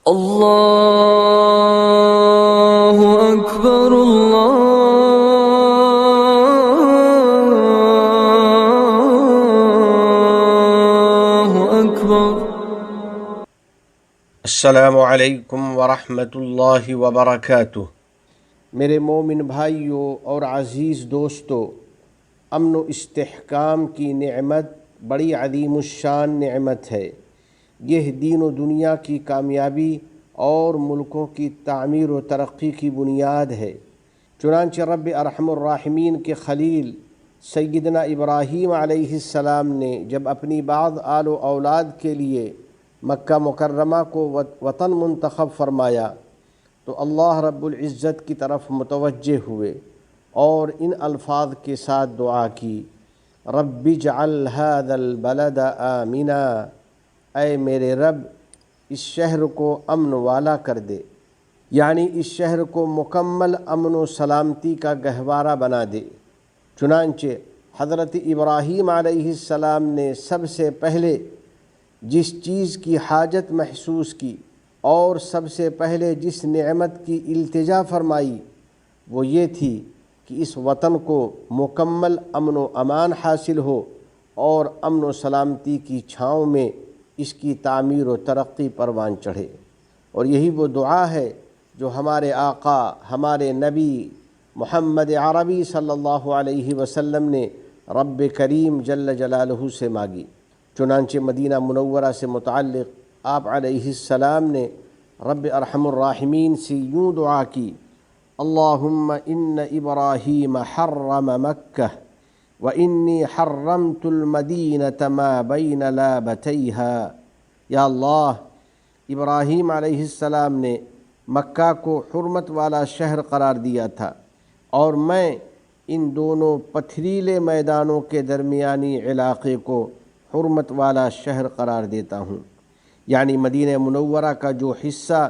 اللہ اکبر اللہ اکبر۔ السلام علیکم ورحمۃ اللہ وبرکاتہ۔ میرے مومن بھائیوں اور عزیز دوستو، امن و استحکام کی نعمت بڑی عظیم الشان نعمت ہے۔ یہ دین و دنیا کی کامیابی اور ملکوں کی تعمیر و ترقی کی بنیاد ہے۔ چنانچہ رب ارحم الراحمین کے خلیل سیدنا ابراہیم علیہ السلام نے جب اپنی بعض آل و اولاد کے لیے مکہ مکرمہ کو وطن منتخب فرمایا تو اللہ رب العزت کی طرف متوجہ ہوئے اور ان الفاظ کے ساتھ دعا کی، رب اجعل ھذا البلد آمنا، اے میرے رب اس شہر کو امن والا کر دے، یعنی اس شہر کو مکمل امن و سلامتی کا گہوارہ بنا دے۔ چنانچہ حضرت ابراہیم علیہ السلام نے سب سے پہلے جس چیز کی حاجت محسوس کی اور سب سے پہلے جس نعمت کی التجا فرمائی وہ یہ تھی کہ اس وطن کو مکمل امن و امان حاصل ہو اور امن و سلامتی کی چھاؤں میں اس کی تعمیر و ترقی پروان چڑھے۔ اور یہی وہ دعا ہے جو ہمارے آقا ہمارے نبی محمد عربی صلی اللہ علیہ وسلم نے رب کریم جل جلالہ سے مانگی۔ چنانچہ مدینہ منورہ سے متعلق آپ علیہ السلام نے رب ارحم الراحمین سے یوں دعا کی، اللہم ان ابراہیم حرم مکہ وانی حرمت المدینۃ ما بین لابتیہا۔ یا اللہ، ابراہیم علیہ السلام نے مکہ کو حرمت والا شہر قرار دیا تھا اور میں ان دونوں پتھریلے میدانوں کے درمیانی علاقے کو حرمت والا شہر قرار دیتا ہوں، یعنی مدینہ منورہ کا جو حصہ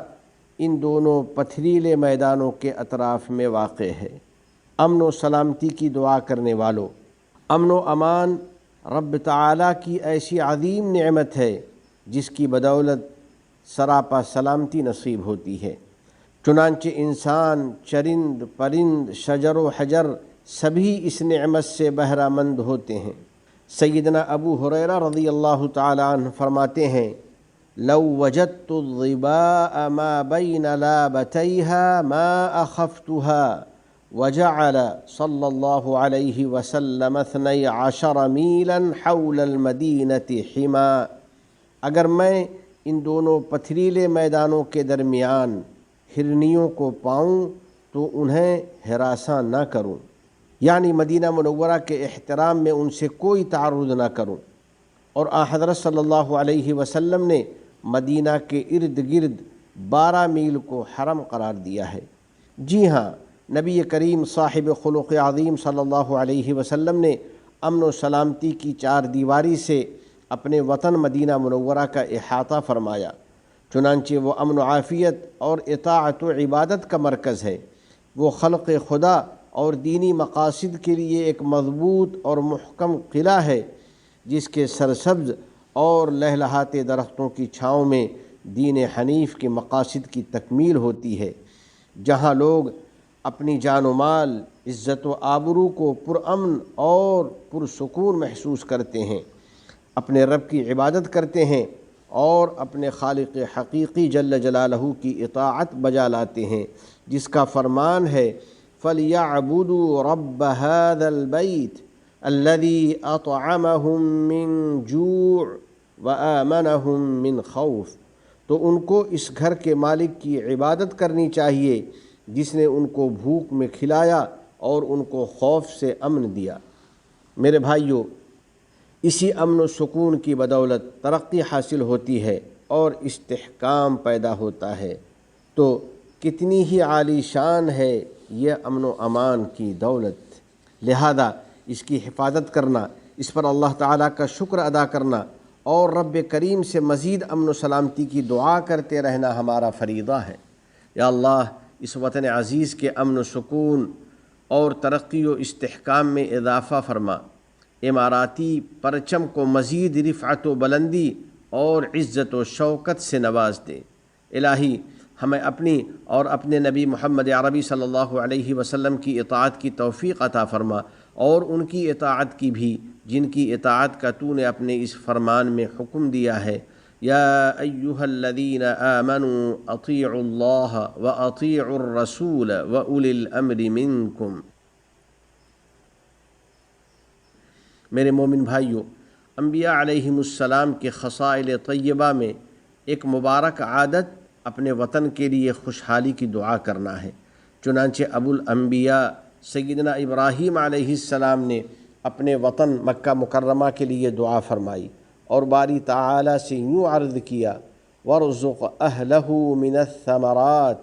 ان دونوں پتھریلے میدانوں کے اطراف میں واقع ہے۔ امن و سلامتی کی دعا کرنے والوں، امن و امان رب تعالیٰ کی ایسی عظیم نعمت ہے جس کی بدولت سراپا سلامتی نصیب ہوتی ہے۔ چنانچہ انسان، چرند پرند، شجر و حجر سبھی اس نعمت سے بہرہ مند ہوتے ہیں۔ سیدنا ابو ہریرہ رضی اللہ تعالی عنہ فرماتے ہیں، لو وجدت الظباء ما بین لابتیہا ما اخفتها، وجعل صلی اللہ علیہ وسلم 12 میلا حول المدینۃ حما۔ اگر میں ان دونوں پتھریلے میدانوں کے درمیان ہرنیوں کو پاؤں تو انہیں ہراساں نہ کروں، یعنی مدینہ منورہ کے احترام میں ان سے کوئی تعرض نہ کروں۔ اور حضرت صلی اللہ علیہ وسلم نے مدینہ کے ارد گرد 12 میل کو حرم قرار دیا ہے۔ جی ہاں، نبی کریم صاحب خلق عظیم صلی اللہ علیہ وسلم نے امن و سلامتی کی 4 دیواری سے اپنے وطن مدینہ منورہ کا احاطہ فرمایا۔ چنانچہ وہ امن و عافیت اور اطاعت و عبادت کا مرکز ہے۔ وہ خلق خدا اور دینی مقاصد کے لیے ایک مضبوط اور محکم قلعہ ہے جس کے سرسبز اور لہلہاتے درختوں کی چھاؤں میں دین حنیف کے مقاصد کی تکمیل ہوتی ہے، جہاں لوگ اپنی جان و مال، عزت و آبرو کو پرامن اور پرسکون محسوس کرتے ہیں، اپنے رب کی عبادت کرتے ہیں اور اپنے خالق حقیقی جل جلالہ کی اطاعت بجا لاتے ہیں، جس کا فرمان ہے فَلْيَعْبُدُوا رَبَّ هَذَا الْبَيْتِ الَّذِي أَطْعَمَهُم مِّن جُوعٍ وَآمَنَهُم مِّن خَوْفٍ۔ تو ان کو اس گھر کے مالک کی عبادت کرنی چاہیے جس نے ان کو بھوک میں کھلایا اور ان کو خوف سے امن دیا۔ میرے بھائیوں، اسی امن و سکون کی بدولت ترقی حاصل ہوتی ہے اور استحکام پیدا ہوتا ہے۔ تو کتنی ہی عالی شان ہے یہ امن و امان کی دولت، لہذا اس کی حفاظت کرنا، اس پر اللہ تعالیٰ کا شکر ادا کرنا اور رب کریم سے مزید امن و سلامتی کی دعا کرتے رہنا ہمارا فریضہ ہے۔ یا اللہ، اس وطن عزیز کے امن و سکون اور ترقی و استحکام میں اضافہ فرما، اماراتی پرچم کو مزید رفعت و بلندی اور عزت و شوکت سے نواز دے۔ الہی ہمیں اپنی اور اپنے نبی محمد عربی صلی اللہ علیہ وسلم کی اطاعت کی توفیق عطا فرما، اور ان کی اطاعت کی بھی جن کی اطاعت کا تو نے اپنے اس فرمان میں حکم دیا ہے۔ یا ایہا الذین آمنوا اطیعوا اللہ واطیعوا الرسول واولی الامر منکم۔ میرے مومن بھائیوں، انبیاء علیہم السلام کے خصائل طیبہ میں ایک مبارک عادت اپنے وطن کے لیے خوشحالی کی دعا کرنا ہے۔ چنانچہ ابو الانبیاء سیدنا ابراہیم علیہ السلام نے اپنے وطن مکہ مکرمہ کے لیے دعا فرمائی اور باری تعالیٰ سے یوں عرض کیا، وارزق اہلہ من الثمرات،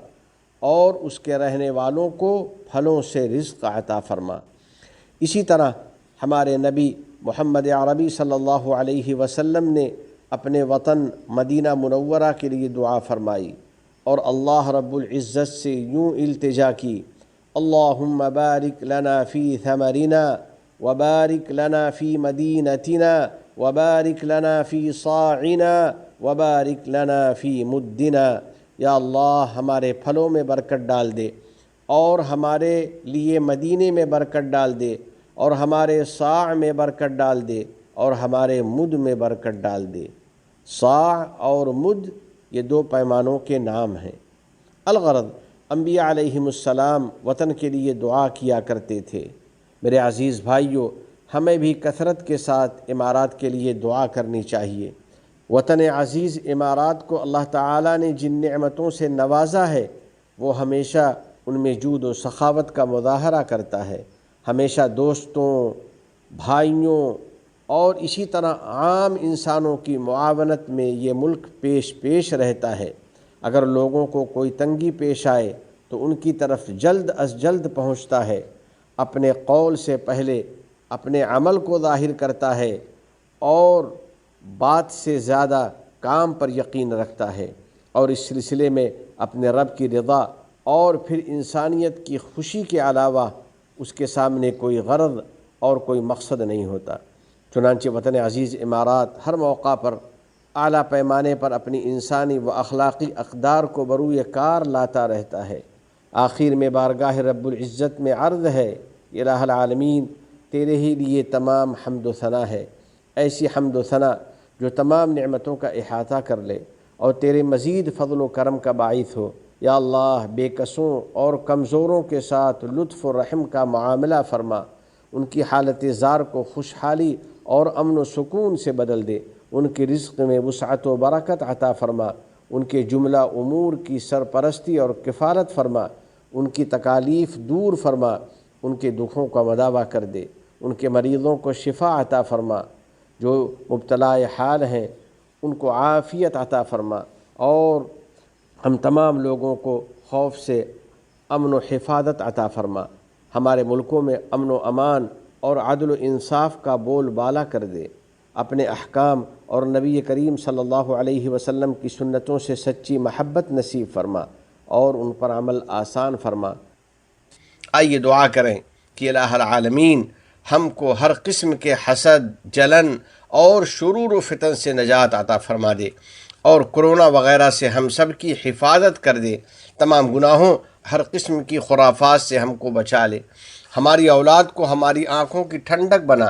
اور اس کے رہنے والوں کو پھلوں سے رزق عطا فرما۔ اسی طرح ہمارے نبی محمد عربی صلی اللہ علیہ وسلم نے اپنے وطن مدینہ منورہ کے لیے دعا فرمائی اور اللہ رب العزت سے یوں التجا کی، اللہم بارک لنا فی ثمرنا وبارک لنا فی مدینتنا وبارک لنا فی صاعنا وبارک لنا فی مدنا۔ یا اللہ ہمارے پھلوں میں برکت ڈال دے، اور ہمارے لیے مدینے میں برکت ڈال دے، اور ہمارے صاع میں برکت ڈال دے، اور ہمارے مد میں برکت ڈال دے۔ صاع اور مد یہ دو پیمانوں کے نام ہیں۔ الغرض انبیاء علیہم السلام وطن کے لیے دعا کیا کرتے تھے۔ میرے عزیز بھائیوں، ہمیں بھی کثرت کے ساتھ امارات کے لیے دعا کرنی چاہیے۔ وطن عزیز امارات کو اللہ تعالیٰ نے جن نعمتوں سے نوازا ہے، وہ ہمیشہ ان میں جود و سخاوت کا مظاہرہ کرتا ہے۔ ہمیشہ دوستوں، بھائیوں اور اسی طرح عام انسانوں کی معاونت میں یہ ملک پیش رہتا ہے۔ اگر لوگوں کو کوئی تنگی پیش آئے تو ان کی طرف جلد از جلد پہنچتا ہے، اپنے قول سے پہلے اپنے عمل کو ظاہر کرتا ہے، اور بات سے زیادہ کام پر یقین رکھتا ہے، اور اس سلسلے میں اپنے رب کی رضا اور پھر انسانیت کی خوشی کے علاوہ اس کے سامنے کوئی غرض اور کوئی مقصد نہیں ہوتا۔ چنانچہ وطن عزیز امارات ہر موقع پر اعلیٰ پیمانے پر اپنی انسانی و اخلاقی اقدار کو بروئے کار لاتا رہتا ہے۔ آخر میں بارگاہ رب العزت میں عرض ہے، الہ العالمین تیرے ہی لیے تمام حمد و ثنا ہے، ایسی حمد و ثنا جو تمام نعمتوں کا احاطہ کر لے اور تیرے مزید فضل و کرم کا باعث ہو۔ یا اللہ بے کسوں اور کمزوروں کے ساتھ لطف و رحم کا معاملہ فرما، ان کی حالت زار کو خوشحالی اور امن و سکون سے بدل دے، ان کے رزق میں وسعت و برکت عطا فرما، ان کے جملہ امور کی سرپرستی اور کفالت فرما، ان کی تکالیف دور فرما، ان کے دکھوں کا مداوع کر دے، ان کے مریضوں کو شفا عطا فرما، جو مبتلا حال ہیں ان کو عافیت عطا فرما، اور ہم تمام لوگوں کو خوف سے امن و حفاظت عطا فرما۔ ہمارے ملکوں میں امن و امان اور عدل و انصاف کا بول بالا کر دے، اپنے احکام اور نبی کریم صلی اللہ علیہ وسلم کی سنتوں سے سچی محبت نصیب فرما اور ان پر عمل آسان فرما۔ آئیے دعا کریں کہ الہ العالمین ہم کو ہر قسم کے حسد، جلن اور شرور و فتن سے نجات عطا فرما دے، اور کرونا وغیرہ سے ہم سب کی حفاظت کر دے، تمام گناہوں، ہر قسم کی خرافات سے ہم کو بچا لے، ہماری اولاد کو ہماری آنکھوں کی ٹھنڈک بنا،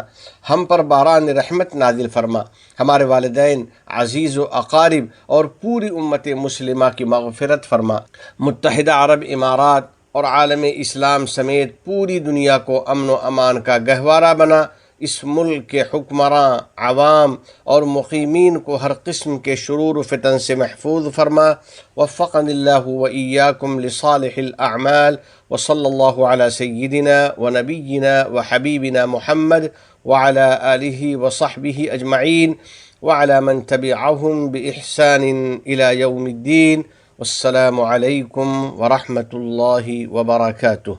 ہم پر باران رحمت نازل فرما، ہمارے والدین، عزیز و اقارب اور پوری امت مسلمہ کی مغفرت فرما، متحدہ عرب امارات اور عالم اسلام سمیت پوری دنیا کو امن و امان کا گہوارہ بنا، اس ملک کے حکمراں، عوام اور مقیمین کو ہر قسم کے شرور و فتن سے محفوظ فرما۔ وفقنا اللہ و ایاکم لصالح الاعمال، وصلی اللہ علی سیدنا و نبینا و حبیبنا محمد وعلى آلہ وصحبہ اجمعین وعلى من تبعهم بإحسان إلى يوم الدين، والسلام علیکم ورحمۃ اللہ وبرکاتہ۔